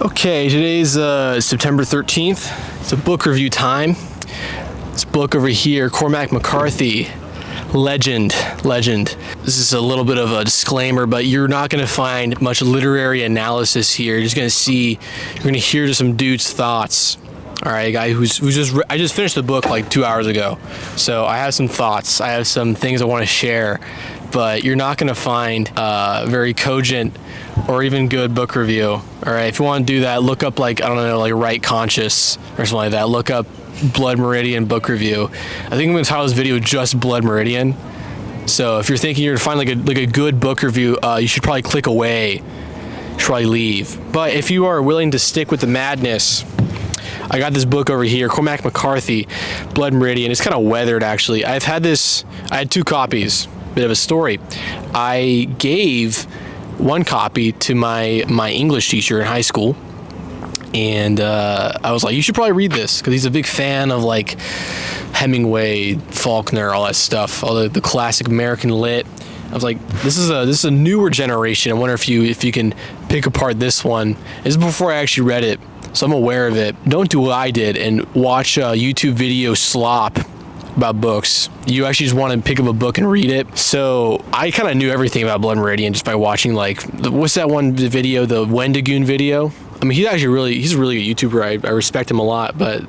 Okay, today's September 13th. It's a book review time. This book over here, Cormac McCarthy, legend. This is a little bit of a disclaimer, but you're not going to find much literary analysis here. You're just going to you're going to hear some dude's thoughts. All right, a guy I just finished the book like 2 hours ago. So I have some thoughts. I have some things I want to share, but you're not going to find a very cogent or even good book review. All right, if you want to do that, look up like Right Conscious or something like that. Look up Blood Meridian book review. I think I'm going to title this video just Blood Meridian. So if you're thinking you're going to find like a good book review, you should probably click away. You should probably leave. But if you are willing to stick with the madness, I got this book over here, Cormac McCarthy, Blood Meridian. It's kind of weathered, actually. I had 2 copies. Bit of a story. I gave one copy to my English teacher in high school, and I was like, you should probably read this, because he's a big fan of like Hemingway, Faulkner, all that stuff, all the classic American lit. I was like, this is a newer generation. I wonder if you can pick apart this one. This is before I actually read it, so I'm aware of it. Don't do what I did and watch YouTube video slop about books. You actually just want to pick up a book and read it. So I kind of knew everything about Blood Meridian just by watching what's that one video, the Wendigoon video. I mean, he's a really good YouTuber. I respect him a lot, but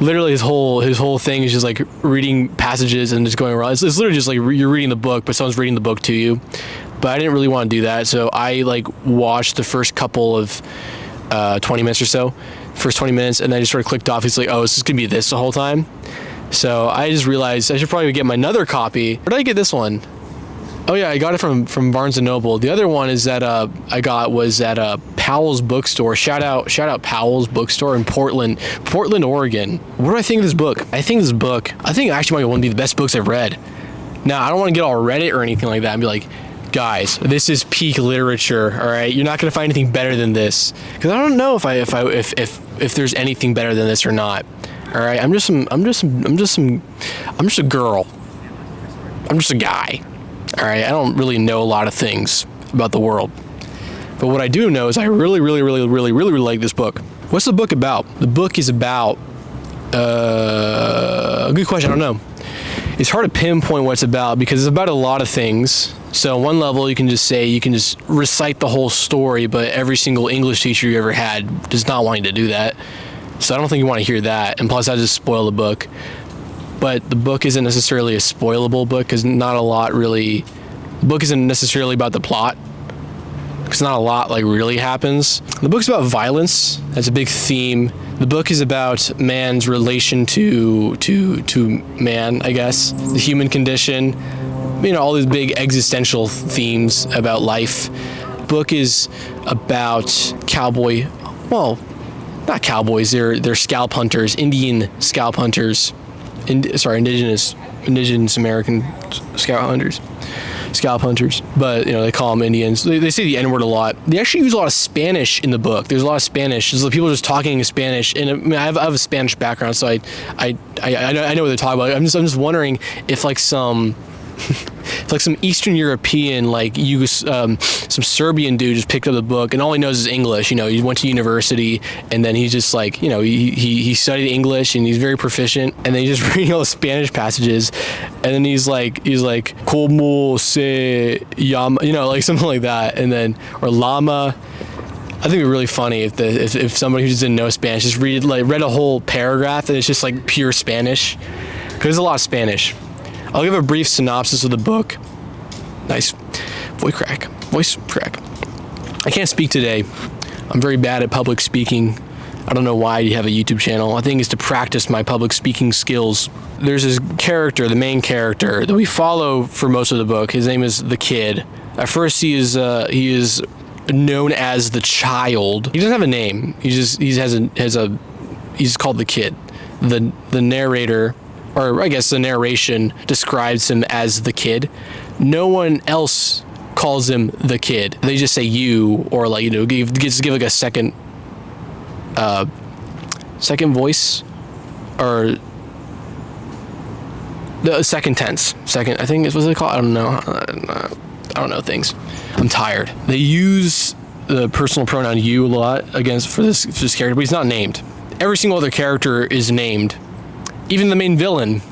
literally his whole thing is just like reading passages and just going around. It's literally just like you're reading the book, but someone's reading the book to you. But I didn't really want to do that, so I watched the first couple of 20 minutes or so, first 20 minutes, and then I just sort of clicked off. It's like, oh, it's just gonna be this the whole time. So I just realized I should probably get my another copy. Where did I get this one? Oh yeah, I got it from Barnes & Noble. The other one is that I got was at Powell's Bookstore. Shout out Powell's Bookstore in Portland, Oregon. What do I think of this book? I think actually might one of the best books I've read. Now, I don't want to get all Reddit or anything like that and be like, guys, this is peak literature. All right, you're not gonna find anything better than this, because I don't know if there's anything better than this or not. All right, I'm just a girl. I'm just a guy. All right, I don't really know a lot of things about the world, but what I do know is I really like this book. What's the book about? The book is about a good question. I don't know. It's hard to pinpoint what it's about because it's about a lot of things. So on one level, you can just recite the whole story, but every single English teacher you ever had does not want you to do that. So I don't think you want to hear that, and plus I just spoil the book. But the book isn't necessarily a spoilable book, because the book isn't necessarily about the plot, because not a lot really happens. The book's about violence. That's a big theme. The book is about man's relation to man, I guess, the human condition, all these big existential themes about life. The book is about not cowboys, they're scalp hunters, Indian scalp hunters. Indigenous American scalp hunters, but they call them Indians. They say the N-word a lot. They actually use a lot of Spanish in the book. There's a lot of Spanish. There's people just talking in Spanish, and I mean, I have a Spanish background, so I know what they're talking about. I'm just wondering if some Eastern European, some Serbian dude just picked up the book and all he knows is English. He went to university, and then he's just he studied English and he's very proficient, and then he's just reading all the Spanish passages, and then he's like como se llama, something like that, and then or llama. I think it'd be really funny if somebody who just didn't know Spanish just read a whole paragraph and it's just pure Spanish, because there's a lot of Spanish. I'll give a brief synopsis of the book. Nice. Voice crack. I can't speak today. I'm very bad at public speaking. I don't know why you have a YouTube channel. I think it's to practice my public speaking skills. There's this character, the main character, that we follow for most of the book. His name is the Kid. At first, he is known as the Child. He doesn't have a name. He's called the Kid. The narrator, or I guess the narration, describes him as the Kid. No one else calls him the Kid. They just say you, or give a second voice, or the second tense. Second, I think is what they call it. I don't know. I don't know things. I'm tired. They use the personal pronoun you a lot for this character, but he's not named. Every single other character is named. Even the main villain,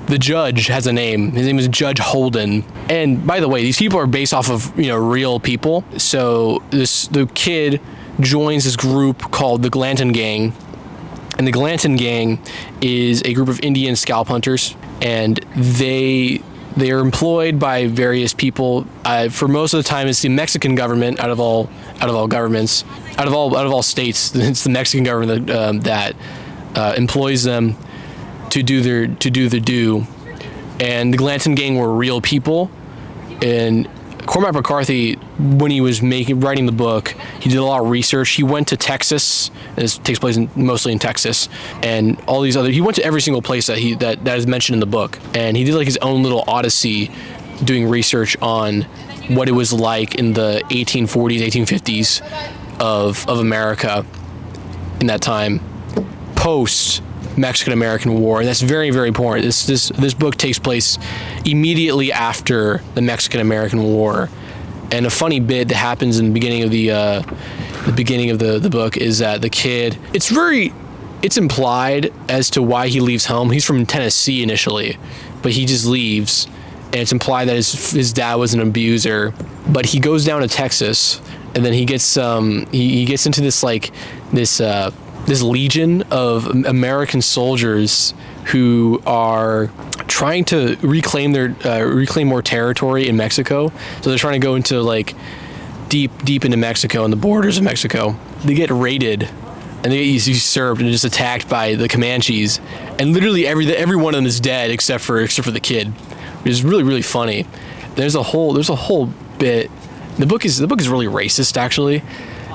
the judge, has a name. His name is Judge Holden. And by the way, these people are based off of real people. So the kid joins this group called the Glanton Gang, and the Glanton Gang is a group of Indian scalp hunters, and they are employed by various people. For most of the time, it's the Mexican government out of all governments, out of all states. It's the Mexican government that employs them to do their due. And the Glanton Gang were real people. And Cormac McCarthy, when he was writing the book, he did a lot of research. He went to Texas. This takes place mostly in Texas, and all these other. He went to every single place that is mentioned in the book, and he did like his own little odyssey, doing research on what it was like in the 1840s, 1850s of America in that time, post Mexican-American War. And that's very, very important. This book takes place immediately after the Mexican-American War. And a funny bit that happens in the beginning of the book is that the kid, it's implied as to why he leaves home. He's from Tennessee initially, but he just leaves, and it's implied that his dad was an abuser. But he goes down to Texas, and then he gets he gets into this legion of American soldiers who are trying to reclaim more territory in Mexico. So they're trying to go into like deep into Mexico and the borders of Mexico. They get raided and they get usurped and just attacked by the Comanches. And literally every one of them is dead except for the kid, which is really, really funny. There's a whole bit. The book is really racist, actually.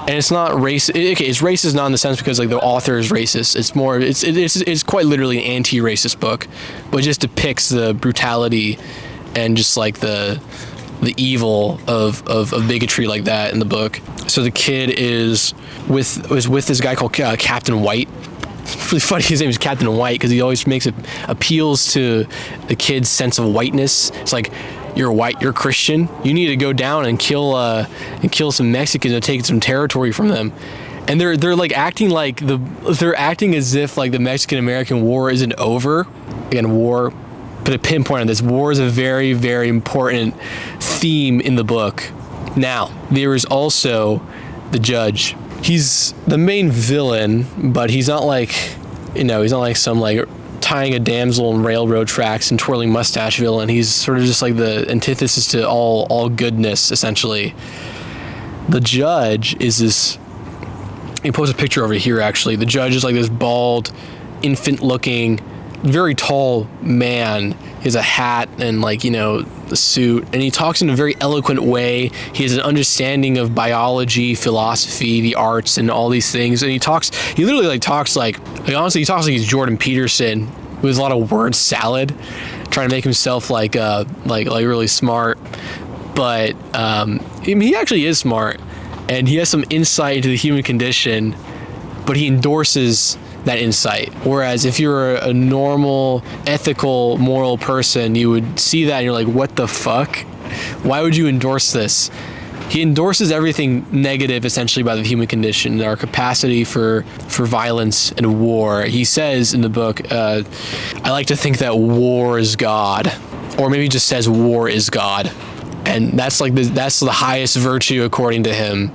And it's not it's racist not in the sense because like the author is racist. It's more it's quite literally an anti-racist book, but it just depicts the brutality and just like the evil of bigotry like that in the book. So the kid is with this guy called Captain White. It's really funny. His name is Captain White because he always appeals to the kid's sense of whiteness. It's like, you're white, you're Christian, you need to go down and kill some Mexicans and take some territory from them. And they're like acting as if like the Mexican-American War isn't over. Again, war, put a pinpoint on this. War is a very, very important theme in the book. Now, there is also the judge. He's the main villain, but he's not like some like tying a damsel in railroad tracks and twirling mustache villain. He's sort of just like the antithesis to all goodness, essentially. The judge is this. He posts a picture over here. Actually, the judge is like this bald, infant-looking, very tall man. He has a hat and a suit, and he talks in a very eloquent way. He has an understanding of biology, philosophy, the arts, and all these things. And he literally talks like honestly, he talks like he's Jordan Peterson with a lot of word salad, trying to make himself like really smart. But he actually is smart, and he has some insight into the human condition, but he endorses that insight. Whereas if you're a normal, ethical, moral person, you would see that and you're like, what the fuck? Why would you endorse this? He endorses everything negative, essentially, about the human condition, our capacity for violence and war. He says in the book, I like to think that war is God. Or maybe he just says war is God. And that's the highest virtue according to him,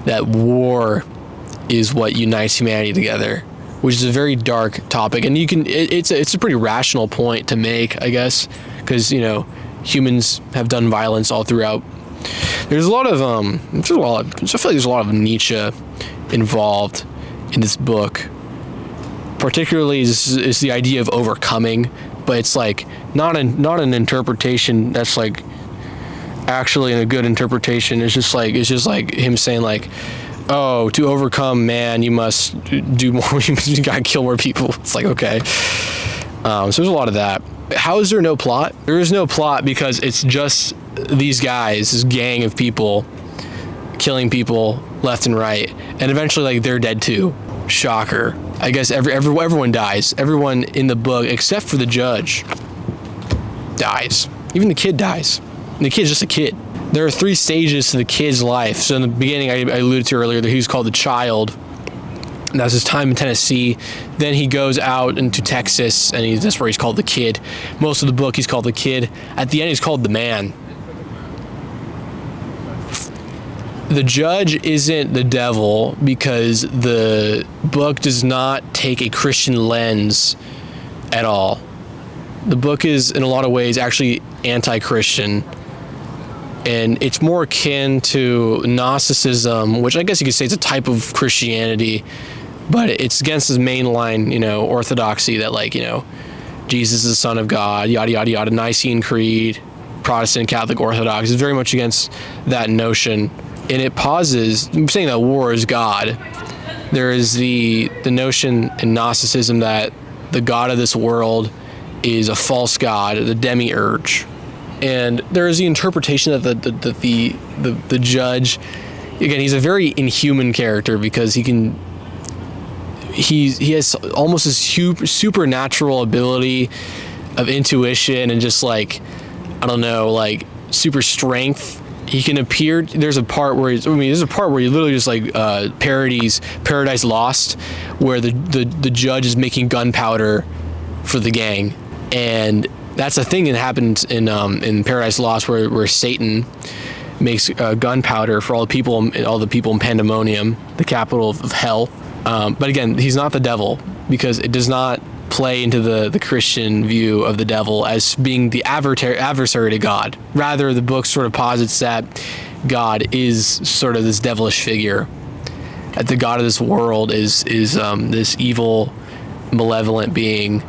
that war is what unites humanity together, which is a very dark topic. And it's a pretty rational point to make, I guess, because humans have done violence all throughout. There's a lot of I feel like there's a lot of Nietzsche involved in this book. Particularly is the idea of overcoming, but it's like not an interpretation that's like actually a good interpretation. It's just like him saying like, oh, to overcome man, you must do more. You gotta kill more people. It's like, okay. So there's a lot of that. How is there no plot? There is no plot because it's just these guys, this gang of people, killing people left and right, and eventually they're dead too. Shocker. I guess everyone dies. Everyone in the book, except for the judge, dies. Even the kid dies. And the kid's just a kid. there are 3 stages to the kid's life. So in the beginning, I alluded to earlier that he was called the child. And that's his time in Tennessee. Then he goes out into Texas, and that's where he's called the kid. Most of the book, he's called the kid. At the end, he's called the man. The judge isn't the devil because the book does not take a Christian lens at all. The book is, in a lot of ways, actually anti-Christian. And it's more akin to Gnosticism, which I guess you could say is a type of Christianity, but it's against his mainline, orthodoxy that, like, Jesus is the Son of God, yada, yada, yada, Nicene Creed, Protestant, Catholic, Orthodox. It's very much against that notion. And it pauses, I'm saying that war is God. There is the notion in Gnosticism that the God of this world is a false God, the demiurge. And there is the interpretation that the judge, again, he's a very inhuman character because he has almost this supernatural ability of intuition and just like, I don't know, like super strength. He can appear. There's a part where he literally just like parodies Paradise Lost, where the judge is making gunpowder for the gang, and that's a thing that happens in Paradise Lost, where Satan makes gunpowder for all the people in Pandemonium, the capital of hell. But again, he's not the devil because it does not play into the Christian view of the devil as being the adversary to God. Rather, the book sort of posits that God is sort of this devilish figure. That the God of this world is this evil, malevolent being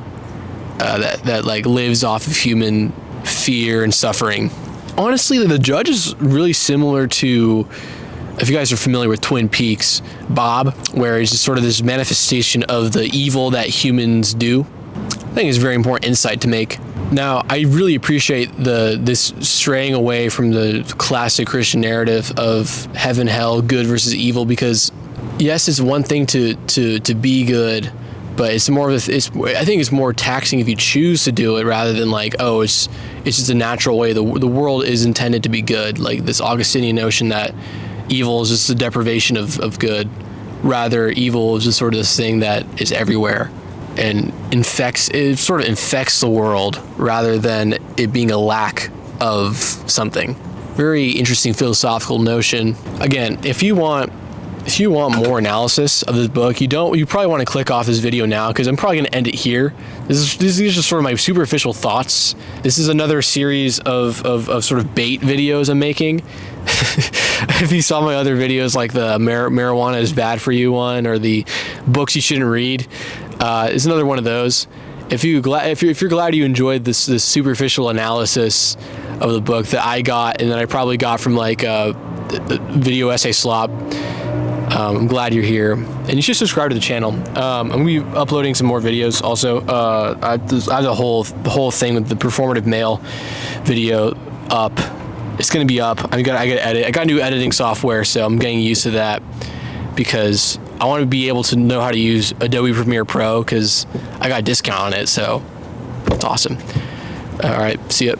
that like lives off of human fear and suffering. Honestly, the judge is really similar to, if you guys are familiar with Twin Peaks, Bob, where he's just sort of this manifestation of the evil that humans do. I think it's a very important insight to make. Now, I really appreciate this straying away from the classic Christian narrative of heaven, hell, good versus evil, because yes, it's one thing to be good, but it's more of I think it's more taxing if you choose to do it rather than like, oh, it's just a natural way. The world is intended to be good, like this Augustinian notion that evil is just the deprivation of good. Rather, evil is just sort of this thing that is everywhere and sort of infects the world rather than it being a lack of something. Very interesting philosophical notion. Again, if you want more analysis of this book, you probably want to click off this video now because I'm probably going to end it here. These are just sort of my superficial thoughts. This is another series of sort of bait videos I'm making. If you saw my other videos, like the marijuana is bad for you one, or the books you shouldn't read, it's another one of those. If you're glad you enjoyed this superficial analysis of the book that I got and that I probably got from like a video essay slop, I'm glad you're here, and you should subscribe to the channel. I'm gonna be uploading some more videos also. I have the whole thing with the performative male video up. It's gonna be up. I gotta edit. I got new editing software, so I'm getting used to that because I want to be able to know how to use Adobe Premiere Pro because I got a discount on it, so it's awesome. All right, see ya.